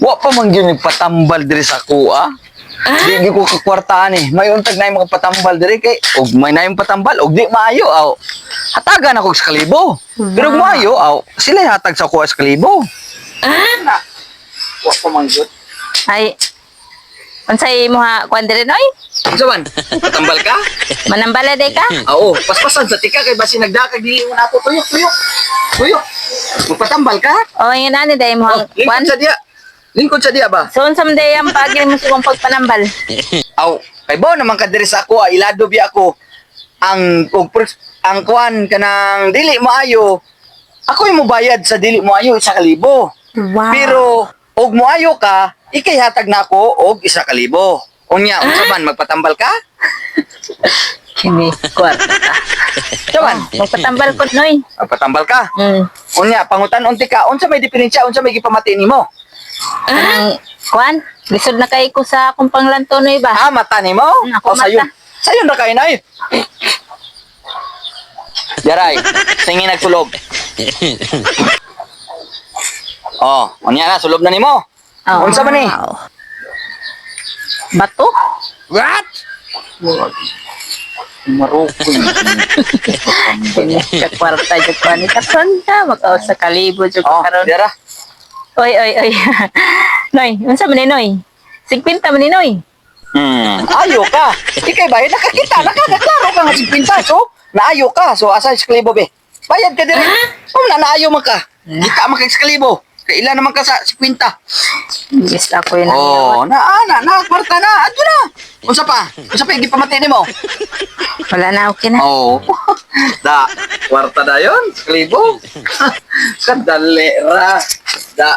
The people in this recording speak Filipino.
Wa pa man gyud patambal diri sa kuha. Di ko kakwartaan eh. May untag na yung mga patambal diri kay og may na yung patambal og di maayo aw. Hatagan ako sa kalibo. Pero og maayo aw sila hatag sa kuha sa kalibo. Na. Wa pa man gyud. Ay, unsay mo ha, kwan diri noy? Unsa man? Patambal ka? Manambala day ka? Oo, paspasan sa tika kay basi nagdakag dili mo nato tuyok. Tuyok. Magpatambal ka? O, yun ani day mo Oh, ha, kwan? lingkod sa dia. Lingkod sa dia ba? So, unsam day ang pagi mo sa kong pagpanambal? Aw, kay bo naman ka diri sa ako, ilado biya ako. Ang kuan kanang dili maayo. Ako yung mobayad sa dili maayo 1,000. Wow. Pero og moayo ka, ikay hatag na ako og 1,000. Unya, unsa man magpatambal ka? Kini, kwarta. Saman, Magpatambal ko noy. magpatambal ka. Mm. Unya, pangutan unti ka, unsa may diferensya, unsa may gipamati nimo? Anang, kwan? Lisod na kay ko sa akong panglanto noy ba? Ah, mata nimo? Ako O sayo. mata. Sayo na kay nay. Yaray, singi nagsulog. Oh, unya na sulob na nimo. Oh, Unsa man ni? wow. Bato? What? Marukoy. Kini, kakwarta dyan ko ni Kasanda. Makaw sa kalibo dyan ko Oh, karon. dira. Oy. Noy, unsa man ni Noy? 50 man ni Noy. Ayo ka. Ikay bayad nakakita, nakakaklaro ka nga 50 so. Naayo ka. So asa sa kalibo be? Bayad ka dire. Naayo man ka. Kita man ka sa kalibo. Kay ilan naman ka sa 50. Yes, ako yun. Oh, kwarta na. Adto na. Unsa pa yung gipamati nimo? Wala na, okay na. Oh. Da, kwarta na yun. Sa kalibo. Kadali ra. Da.